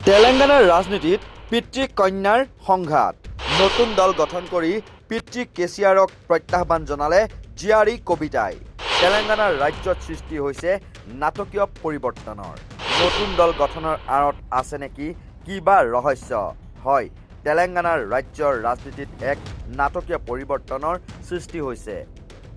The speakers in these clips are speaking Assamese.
তেলেঙ্গানাৰ ৰাজনীতিত পিতৃ কন্যাৰ সংঘাত নতুন দল গঠন কৰি পিতৃ কেচিআৰক প্ৰত্যাহ্বান জনালে জীয়াৰী কবিতাই তেলেঙ্গানাৰ ৰাজ্যত সৃষ্টি হৈছে নাটকীয় পৰিৱৰ্তনৰ নতুন দল গঠনৰ আঁৰত আছে নেকি কিবা ৰহস্য হয় তেলেঙ্গানাৰ ৰাজ্যৰ ৰাজনীতিত এক নাটকীয় পৰিৱৰ্তনৰ সৃষ্টি হৈছে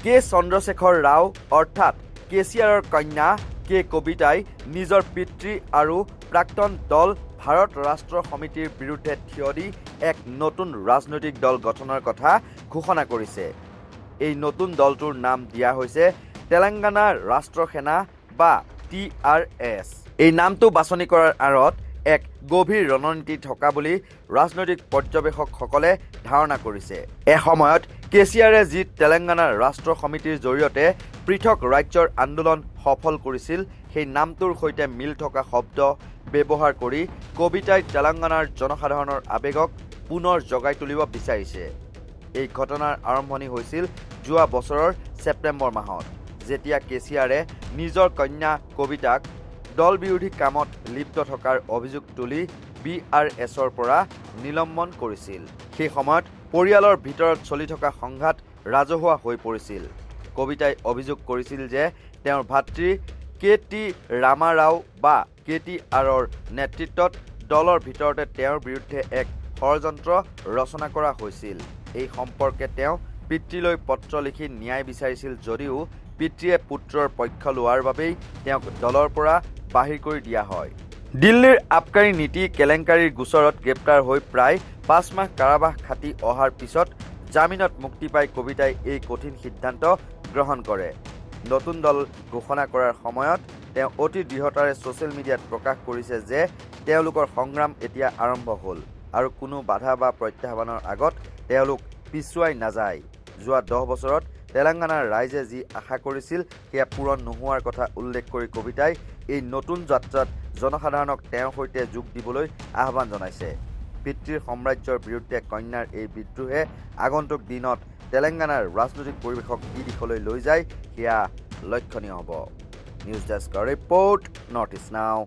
কে চন্দ্ৰশেখৰ ৰাও অৰ্থাৎ কেচিআৰৰ কন্যা কে কবিতাই নিজৰ পিতৃ আৰু প্ৰাক্তন দল ভাৰত ৰাষ্ট্ৰ সমিতিৰ বিৰুদ্ধে থিয় দি এক নতুন ৰাজনৈতিক দল গঠনৰ কথা ঘোষণা কৰিছে এই নতুন দলটোৰ নাম দিয়া হৈছে তেলেঙ্গানা ৰাষ্ট্ৰ সেনা বা TRS এই নামটো বাছনি কৰাৰ আঁৰত এক গভীৰ ৰণনীতি থকা বুলি ৰাজনৈতিক পৰ্যবেক্ষকসকলে ধাৰণা কৰিছে এসময়ত কেচিআৰে যি তেলেঙ্গানা ৰাষ্ট্ৰ সমিতিৰ জৰিয়তে পৃথক ৰাজ্যৰ আন্দোলন সফল কৰিছিল সেই নামটোৰ সৈতে মিল থকা শব্দ ব্যৱহাৰ কৰি কবিতাই তেলেঙ্গানাৰ জনসাধাৰণৰ আবেগক পুনৰ জগাই তুলিব বিচাৰিছে এই ঘটনাৰ আৰম্ভণি হৈছিল যোৱা বছৰৰ ছেপ্টেম্বৰ মাহত যেতিয়া কেচিআৰে নিজৰ কন্যা কবিতাক দল বিৰোধী কামত লিপ্ত থকাৰ অভিযোগ তুলি BRSৰ পৰা নিলম্বন কৰিছিল সেই সময়ত পৰিয়ালৰ ভিতৰত চলি থকা সংঘাত ৰাজহুৱা হৈ পৰিছিল কবিতাই অভিযোগ কৰিছিল যে তেওঁৰ ভাতৃ KT ৰামা ৰাও বা KTRৰ নেতৃত্বত দলৰ ভিতৰতে তেওঁৰ বিৰুদ্ধে এক ষড়যন্ত্ৰ ৰচনা কৰা হৈছিল এই সম্পৰ্কে তেওঁ পিতৃলৈ পত্ৰ লিখি ন্যায় বিচাৰিছিল যদিও পিতৃয়ে পুত্ৰৰ পক্ষ লোৱাৰ বাবেই তেওঁক দলৰ পৰা বাহিৰ কৰি দিয়া হয় দিল্লীৰ আবকাৰী নীতি কেলেংকাৰীৰ গোচৰত গ্ৰেপ্তাৰ হৈ প্ৰায় 5 মাহ কাৰাবাস খাটি অহাৰ পিছত জামিনত মুক্তি পাই কবিতাই এই কঠিন সিদ্ধান্ত গ্ৰহণ কৰে নতুন দল ঘোষণা কৰাৰ সময়ত তেওঁ অতি দৃঢ়তাৰে ছ'চিয়েল মিডিয়াত প্ৰকাশ কৰিছে যে তেওঁলোকৰ সংগ্ৰাম এতিয়া আৰম্ভ হ'ল আৰু কোনো বাধা বা প্ৰত্যাহ্বানৰ আগত তেওঁলোক পিছুৱাই নাযায় যোৱা 10 বছৰত তেলেঙ্গানাৰ ৰাইজে যি আশা কৰিছিল সেয়া পূৰণ নোহোৱাৰ কথা উল্লেখ কৰি কবিতাই এই নতুন যাত্ৰাত জনসাধাৰণক তেওঁৰ সৈতে যোগ দিবলৈ আহ্বান জনাইছে পিতৃৰ সাম্ৰাজ্যৰ বিৰুদ্ধে কন্যাৰ এই বিদ্ৰোহে আগন্তুক দিনত তেলেঙ্গানাৰ ৰাজনৈতিক পৰিৱেশক কি দিশলৈ লৈ যায় সেয়া লক্ষণীয় হ'ব নিউজ ডেস্কৰ ৰিপৰ্ট নৰ্থ ইষ্ট নাও